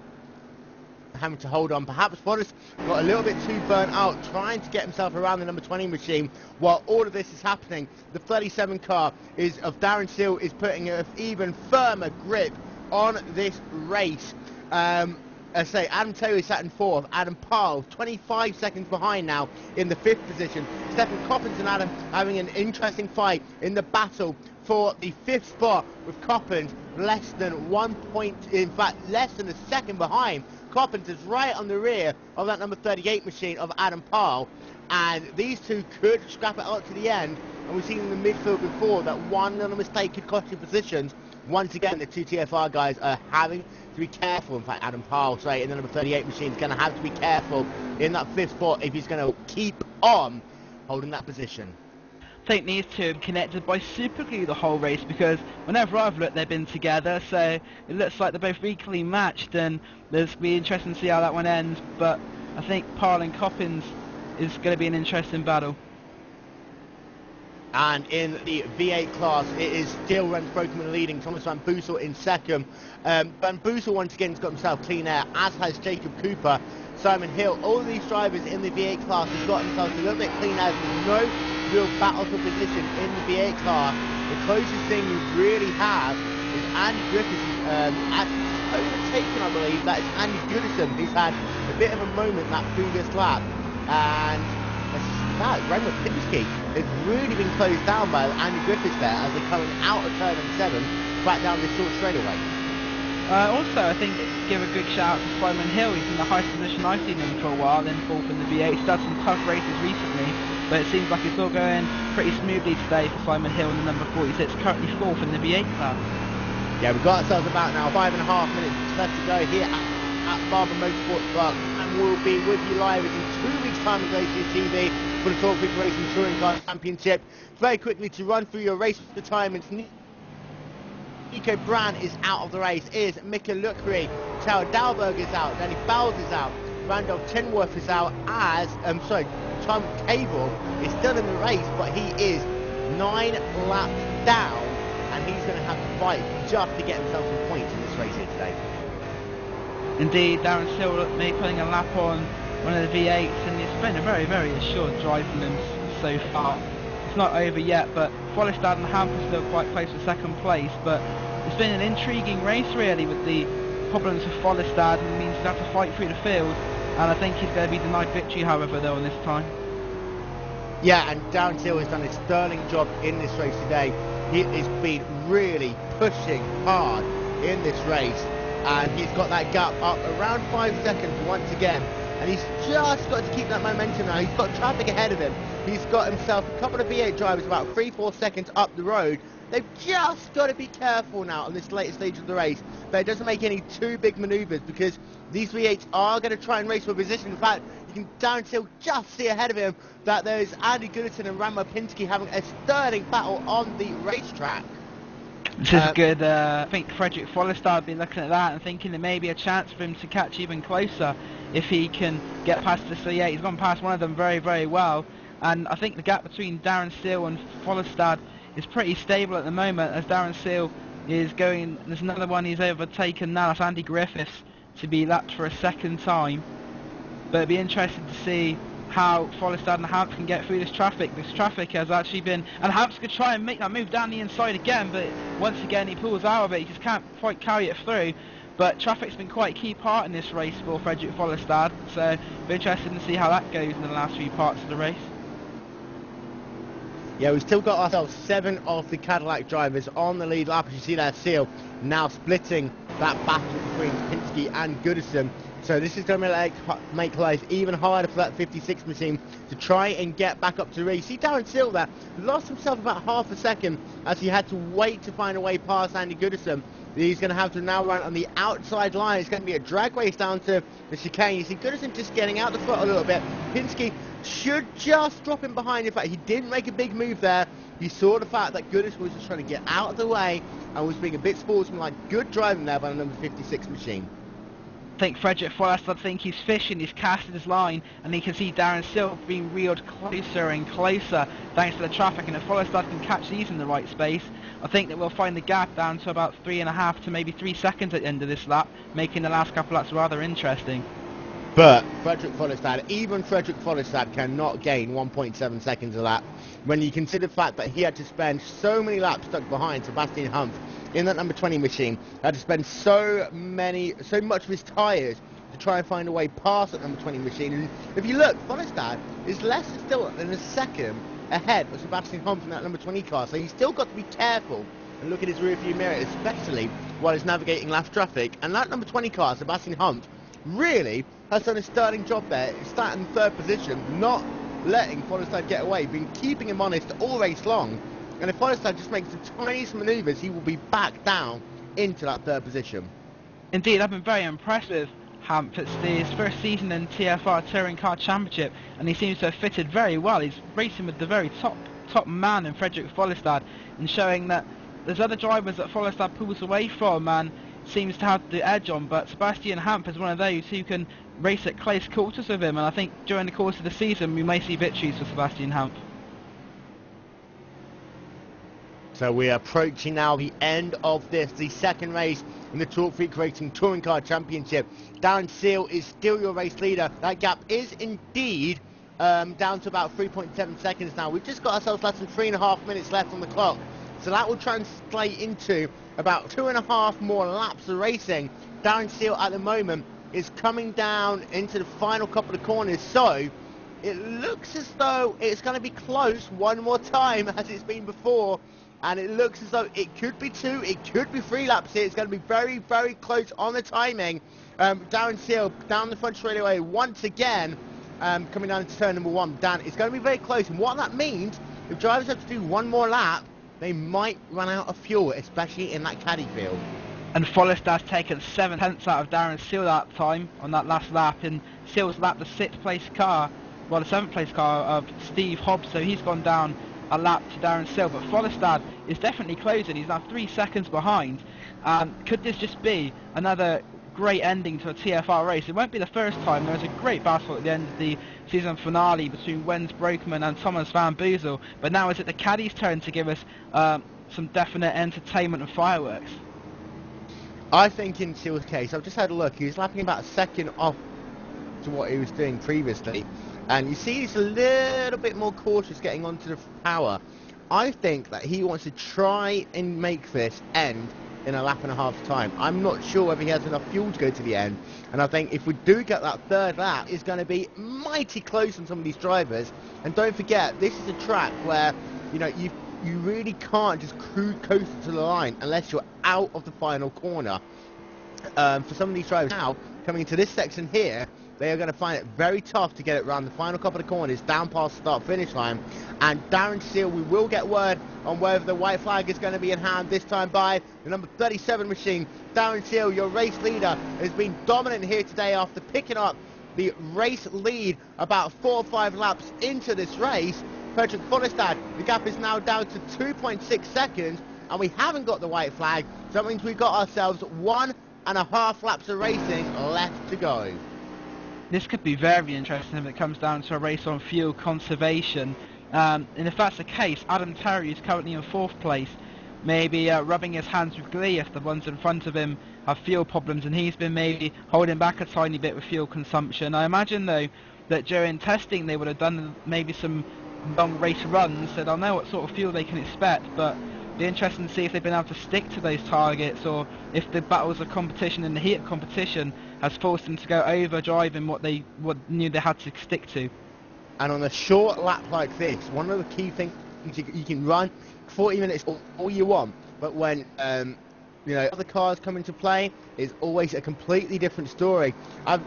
having to hold on. Perhaps Forrest got a little bit too burnt out trying to get himself around the number 20 machine while all of this is happening. The 37 car of Darren Seal is putting an even firmer grip on this race. I say Adam Taylor sat in 4th, Adam Parle 25 seconds behind now in the 5th position. Stephen Coppins and Adam having an interesting fight in the battle for the 5th spot, with Coppins less than 1 point, in fact less than a second behind. Coppins is right on the rear of that number 38 machine of Adam Parle, and these two could scrap it out to the end. And we've seen in the midfield before that one little mistake could cost you positions. Once again, the two TFR guys are having to be careful. In fact, Adam Parle, in the number 38 machine, is going to have to be careful in that 5th spot if he's going to keep on holding that position. I think these two have connected by super glue the whole race, because whenever I've looked they've been together, so it looks like they're both equally matched, and there's be interesting to see how that one ends. But I think Parle and Coppins is going to be an interesting battle. And in the V8 class, it is still Rens Broekman leading, Thomas Van Boesel in 2nd. Van Boesel once again has got himself clean air, as has Jacob Cooper, Simon Hill. All of these drivers in the V8 class have got themselves a little bit clean air. There's no real battle for position in the V8 class. The closest thing you really have is Andy Griffiths, overtaken, I believe. That is Andy Goodison, who's had a bit of a moment that previous lap. And that Remo Pinsky has really been closed down by Andy Griffiths there as they're coming out of turn number 7 back down this short straightaway. Also, I think give a big shout out to Simon Hill. He's in the highest position I've seen him for a while, in 4th in the V8. He's done some tough races recently, but it seems like it's all going pretty smoothly today for Simon Hill in the number 46, currently 4th in the V8 class. Yeah, we've got ourselves about now 5.5 minutes left to go here at Barber Motorsports Park, and we'll be with you live in 2 weeks' time on GlacierTV for the Talk Big Racing Touring Car Championship. Very quickly to run through your race retirements. Nico Brand is out of the race, is Mika Lukri, Tao Dalberg is out, Danny Fowles is out, Randolph Tinworth is out, as, Tom Cable is still in the race, but he is 9 laps down, and he's going to have to fight just to get himself some points in this race here today. Indeed, Darren Silver may putting a lap on one of the V8s, and it's been a very, very assured drive from him so far. It's not over yet, but Forrestad and Hamp are still quite close to 2nd place, but it's been an intriguing race really, with the problems with Forrestad, and it means he'll have to fight through the field, and I think he's going to be denied victory, however, though, on this time. Yeah, and Darren Till has done a sterling job in this race today. He has been really pushing hard in this race, and he's got that gap up around 5 seconds once again. And he's just got to keep that momentum now. He's got traffic ahead of him. He's got himself a couple of V8 drivers about 3-4 seconds up the road. They've just got to be careful now on this later stage of the race, but it doesn't make any too big manoeuvres, because these V8s are going to try and race for position. In fact, you can down till just see ahead of him that there's Andy Goodison and Ramo Pinsky having a sterling battle on the racetrack. This is good. I think Frederick Forrestad have been looking at that and thinking there may be a chance for him to catch even closer if he can get past the C8. He's gone past one of them very, very well, and I think the gap between Darren Seal and Forrestad is pretty stable at the moment, as Darren Seal is going. There's another one he's overtaken now, that's Andy Griffiths, to be lapped for a 2nd time. But it'd be interesting to see how Follestad and Hamps can get through this traffic. This traffic has actually been, and Hamps could try and make that move down the inside again, but once again he pulls out of it. He just can't quite carry it through. But traffic's been quite a key part in this race for Frederick Follestad, so be interested to see how that goes in the last few parts of the race. Yeah, we've still got ourselves 7 of the Cadillac drivers on the lead lap. As you see there, Seal now splitting that battle between Pinsky and Goodison. So this is going to make life even harder for that 56 machine to try and get back up to the race. See Darren Seal there, lost himself about half a second as he had to wait to find a way past Andy Goodison. He's going to have to now run on the outside line. It's going to be a drag race down to the chicane. You see Goodison just getting out the front a little bit. Pinsky should just drop him behind. In fact, he didn't make a big move there. He saw the fact that Goodison was just trying to get out of the way and was being a bit sportsmanlike. Good driving there by the number 56 machine. I think Frederick Follestad, I think he's fishing, he's casted his line, and he can see Darren Silk being reeled closer and closer thanks to the traffic, and if Follestad can catch these in the right space, I think that we'll find the gap down to about 3.5 to maybe 3 seconds at the end of this lap, making the last couple laps rather interesting. But Frederick Follestad, even Frederick Follestad cannot gain 1.7 seconds a lap when you consider the fact that he had to spend so many laps stuck behind Sebastian Humph in that number 20 machine, had to spend so much of his tyres to try and find a way past that number 20 machine. And if you look, Follestad is less still than a second ahead of Sebastian Humph in that number 20 car, so he's still got to be careful and look at his rear view mirror, especially while he's navigating lap traffic. And that number 20 car, Sebastian Humph, really has done a sterling job there. He's starting in 3rd position, not letting Follestad get away, been keeping him honest all race long. And if Follestad just makes the tiniest manoeuvres, he will be back down into that 3rd position. Indeed, I've been very impressed with Hamp. It's his first season in TFR Touring Car Championship, and he seems to have fitted very well. He's racing with the very top man in Frederick Follestad, and showing that there's other drivers that Follestad pulls away from and seems to have the edge on, but Sebastian Hamp is one of those who can race at close quarters with him, and I think during the course of the season we may see victories for Sebastian Hamp. So we are approaching now the end of this, the 2nd race in the Talk Freak Racing Touring Car Championship. Darren Seal is still your race leader. That gap is indeed down to about 3.7 seconds now. We've just got ourselves less than 3.5 minutes left on the clock. So that will translate into about 2.5 more laps of racing. Darren Seal at the moment is coming down into the final couple of corners. So it looks as though it's going to be close one more time as it's been before. And it looks as though it could be 2, it could be 3 laps here. It's going to be very, very close on the timing. Darren Seal down the front straightaway once again, coming down into turn number 1. Dan, it's going to be very close. And what that means, if drivers have to do one more lap, they might run out of fuel, especially in that caddy field. And Follestad's taken 7 tenths out of Darren Seal that time on that last lap. In Seal's lap, the 6th place car, well, the 7th place car of Steve Hobbs, so he's gone down a lap to Darren Seal, but Follestad is definitely closing. He's now 3 seconds behind. Could this just be another great ending to a TFR race? It won't be the first time. There was a great battle at the end of the season finale between Wens Broekman and Thomas Van Boezel, but now is it the caddy's turn to give us some definite entertainment and fireworks? I think in Seal's case, I've just had a look, he was lapping about a second off to what he was doing previously. And you see he's a little bit more cautious getting onto the power. I think that he wants to try and make this end in a lap and a half time. I'm not sure whether he has enough fuel to go to the end. And I think if we do get that 3rd lap, it's going to be mighty close on some of these drivers. And don't forget, this is a track where, you know, you really can't just coast to the line unless you're out of the final corner. For some of these drivers now, coming into this section here, they are going to find it very tough to get it around the final couple of corners, down past the start-finish line. And Darren Seal, we will get word on whether the white flag is going to be in hand this time by the number 37 machine. Darren Seal, your race leader, has been dominant here today after picking up the race lead about 4 or 5 laps into this race. Frederick Follestad, the gap is now down to 2.6 seconds, and we haven't got the white flag, so that means we've got ourselves 1.5 laps of racing left to go. This could be very interesting if it comes down to a race on fuel conservation. And if that's the case, Adam Terry is currently in 4th place, maybe rubbing his hands with glee if the ones in front of him have fuel problems, and he's been maybe holding back a tiny bit with fuel consumption. I imagine though that during testing they would have done maybe some long race runs, so they'll know what sort of fuel they can expect. But it'll be interesting to see if they've been able to stick to those targets, or if the battles of competition and the heat of competition has forced them to go overdrive in what knew they had to stick to. And on a short lap like this, one of the key things you can run 40 minutes all you want, but when you know, other cars come into play, it's always a completely different story.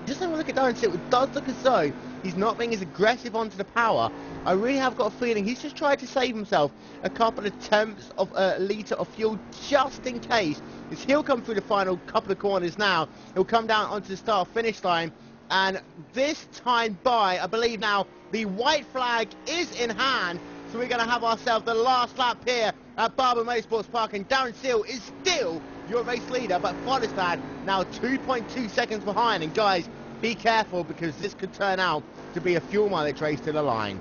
Just having a look at Darren Sill, it does look as though he's not being as aggressive onto the power. I really have got a feeling he's just tried to save himself a couple of tenths of a litre of fuel just in case. As he'll come through the final couple of corners now, he'll come down onto the start-finish line, and this time by, I believe now, the white flag is in hand, so we're going to have ourselves the last lap here at Barber Motorsports Park, and Darren Sill is still your race leader, but Follestad now 2.2 seconds behind. And guys, be careful, because this could turn out to be a fuel mileage race to the line.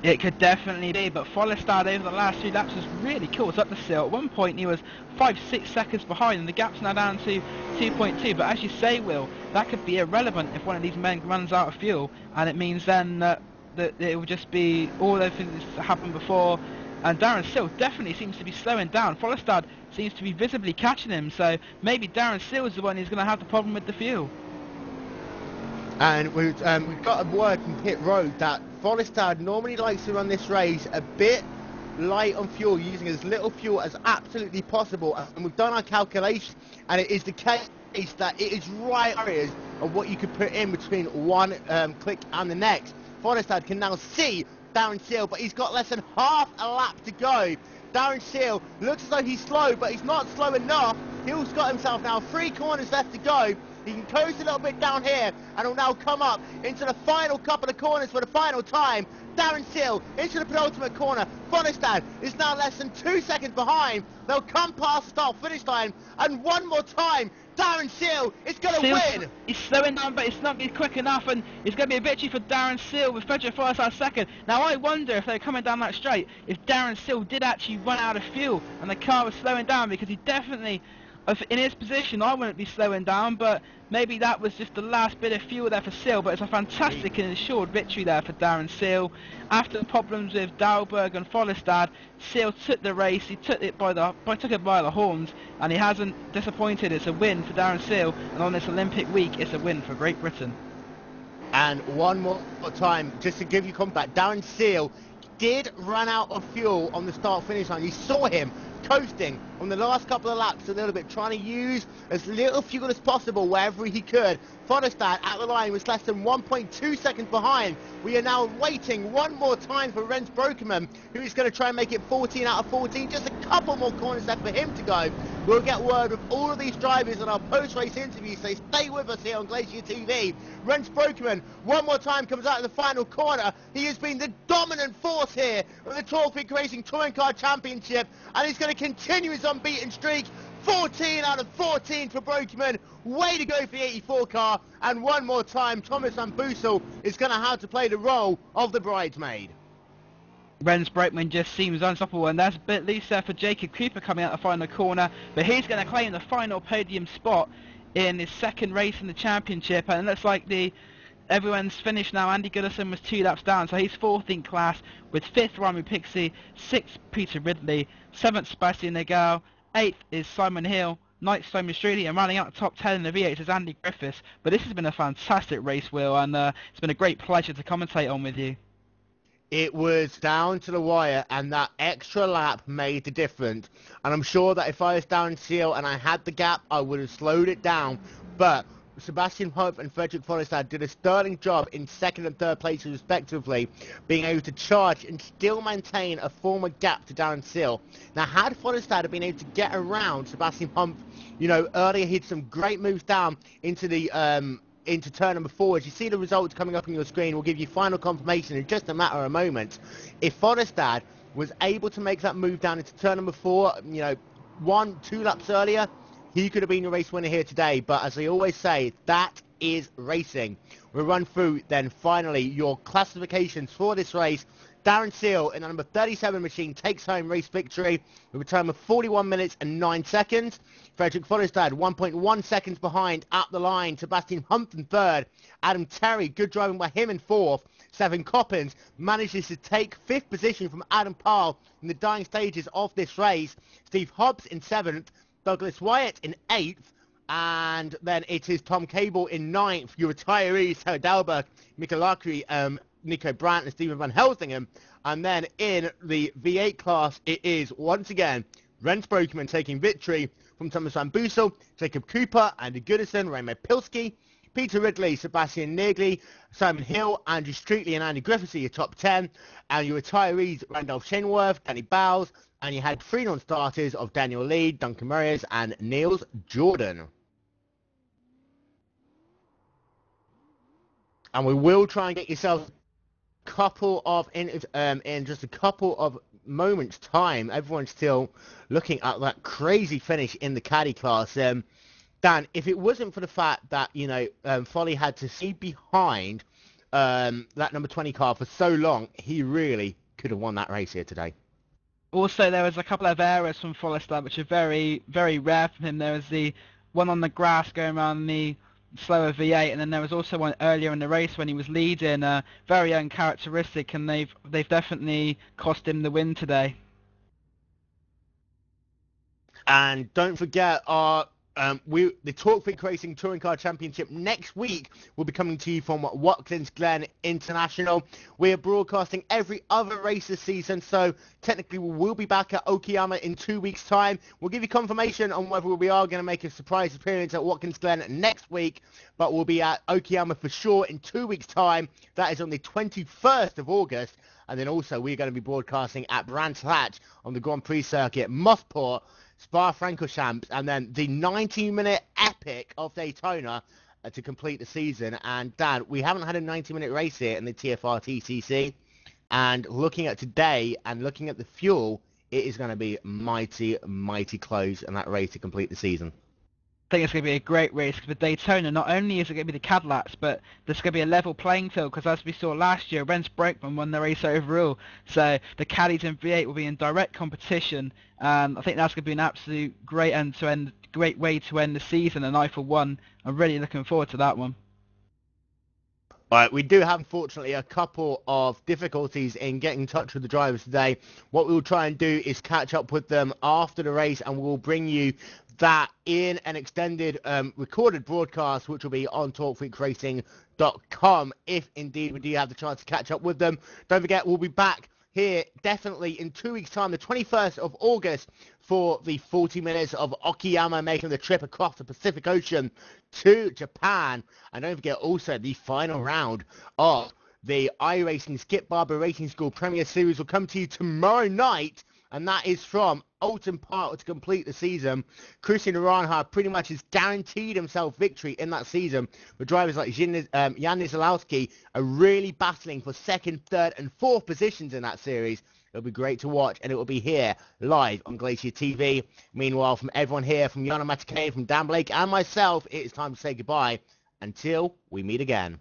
It could definitely be, but Follestad over the last 2 laps was really cool. It's up to Sill. At one point he was 5-6 seconds behind, and the gap's now down to 2.2. But as you say, Will, that could be irrelevant if one of these men runs out of fuel, and it means then that it will just be all those things that happened before. And Darren Sill definitely seems to be slowing down. Follestad seems to be visibly catching him, so maybe Darren Sill is the one who's going to have the problem with the fuel. And we've got a word from pit road that Follestad normally likes to run this race a bit light on fuel, using as little fuel as absolutely possible. And we've done our calculations, and it is the case that it is right areas of what you could put in between one click and the next. Follestad can now see Darren Sill, but he's got less than half a lap to go. Darren Sill looks as though he's slow, but he's not slow enough. He's got himself now 3 corners left to go. He can coast a little bit down here, and he'll now come up into the final couple of corners for the final time. Darren Sill into the penultimate corner. Follestad is now less than 2 seconds behind. They'll come past the start-finish line, and one more time, Darren Sill is going to win. He's slowing down, but it's not going to be quick enough, and it's going to be a victory for Darren Sill with Frederick Follestad second. Now I wonder, if they're coming down that straight, if Darren Sill did actually run out of fuel and the car was slowing down, because he definitely, in his position, I wouldn't be slowing down, but maybe that was just the last bit of fuel there for Sill. But it's a fantastic and assured victory there for Darren Sill. After the problems with Dahlberg and Follestad, Sill took the race. He took it by the horns, and he hasn't disappointed. It's a win for Darren Sill, and on this Olympic week, it's a win for Great Britain. And one more time, just to give you combat, Darren Sill did run out of fuel on the start-finish line. You saw him coasting on the last couple of laps a little bit, trying to use as little fuel as possible wherever he could. Follestad at the line was less than 1.2 seconds behind. We are now waiting one more time for Rens Brokeman, who is going to try and make it 14 out of 14. Just a couple more corners left for him to go. We'll get word with all of these drivers on our post-race interview, so stay with us here on Glacier TV. Rens Brokeman, one more time, comes out in the final corner. He has been the dominant force here of the Torpedo Racing Touring Car Championship, and he's going to continue his unbeaten streak. 14 out of 14 for Brokeman. Way to go for the 84 car. And one more time, Thomas Van Boesel is going to have to play the role of the bridesmaid. Rens Brokeman just seems unstoppable, and that's a bit loose there for Jacob Cooper coming out the final corner, but he's going to claim the final podium spot in his second race in the championship. And it looks like everyone's finished now. Andy Goodison was 2 laps down, so he's 4th in class, with 5th Rami Pixie, 6th Peter Ridley, 7th Sebastian Nagel, 8th is Simon Hill, 9th Simon Streety, and rounding out the top 10 in the V8 is Andy Griffiths. But this has been a fantastic race, Will, and it's been a great pleasure to commentate on with you. It was down to the wire, and that extra lap made the difference. And I'm sure that if I was Darren Sill and I had the gap, I would have slowed it down. But Sebastian Hope and Frederick Follestad did a sterling job in 2nd and 3rd places respectively, being able to charge and still maintain a former gap to Darren Sill. Now, had Follestad been able to get around Sebastian Hump, you know, earlier he had some great moves down into the into turn number 4. As you see the results coming up on your screen, we'll give you final confirmation in just a matter of moments. If Follestad was able to make that move down into turn number 4, you know, 1-2 laps earlier, he could have been your race winner here today, but as I always say, that is racing. We'll run through then finally your classifications for this race. Darren Seal in the number 37 machine takes home race victory with a time of 41 minutes and 9 seconds. Frederick Follestad 1.1 seconds behind at the line. Sebastian Humpton third. Adam Terry, good driving by him in fourth. Seven Coppins manages to take fifth position from Adam Parr in the dying stages of this race. Steve Hobbs in seventh. Douglas Wyatt in eighth. And then it is Tom Cable in ninth. Your retirees, Sarah Dalberg, Michael Larkery, Nico Brandt and Stephen Van Helsingen. And then in the V8 class, it is once again Rens Brokeman taking victory from Thomas Van Boosel, Jacob Cooper, Andy Goodison, Raymond Pilsky, Peter Ridley, Sebastian Negley, Simon Hill, Andrew Streetley and Andy Griffiths are your top 10. And your retirees, Randolph Shenworth, Danny Bowles, and you had three non-starters of Daniel Lee, Duncan Murray and Niels Jordan. And we will try and get yourself a couple of, in just a couple of moments time, everyone's still looking at that crazy finish in the caddy class. Dan, if it wasn't for the fact that, you know, Folly had to see behind that number 20 car for so long, he really could have won that race here today. Also, there was a couple of errors from Follestad, which are very, very rare from him. There was the one on the grass going around the slower V8, and then there was also one earlier in the race when he was leading, very uncharacteristic, and they've definitely cost him the win today. And don't forget our the Talkfreak Racing Touring Car Championship next week will be coming to you from Watkins Glen International. We are broadcasting every other race this season, so technically we will be back at Okayama in 2 weeks' time. We'll give you confirmation on whether we are going to make a surprise appearance at Watkins Glen next week, but we'll be at Okayama for sure in 2 weeks' time. That is on the 21st of August. And then also we're going to be broadcasting at Brands Hatch on the Grand Prix circuit, Mosport, Spa-Francorchamps, and then the 90-minute epic of Daytona to complete the season. And Dan, we haven't had a 90-minute race here in the TFR TCC, and looking at today and looking at the fuel, it is going to be mighty, mighty close in that race to complete the season. I think it's going to be a great race for Daytona. Not only is it going to be the Cadillacs, but there's going to be a level playing field, because as we saw last year, Rens Brokeman won the race overall. So the Caddies and V8 will be in direct competition, and I think that's going to be an absolute great great way to end the season. And I, for one, am really looking forward to that one. Right, we do have, unfortunately, a couple of difficulties in getting in touch with the drivers today. What we'll try and do is catch up with them after the race, and we'll bring you that in an extended recorded broadcast, which will be on talkfreakracing.com, if indeed we do have the chance to catch up with them. Don't forget, we'll be back here definitely in 2 weeks' time, the 21st of August, for the 40 minutes of Okayama, making the trip across the Pacific Ocean to Japan. And don't forget also the final round of the iRacing Skip Barber Racing School Premier Series will come to you tomorrow night, and that is from Alton Park to complete the season. Christian Aranha pretty much has guaranteed himself victory in that season. The drivers like Jan Nisolowski are really battling for second, third and fourth positions in that series. It'll be great to watch, and it will be here live on Glacier TV. Meanwhile, from everyone here, from Yana Matakane, from Dan Blake and myself, it is time to say goodbye until we meet again.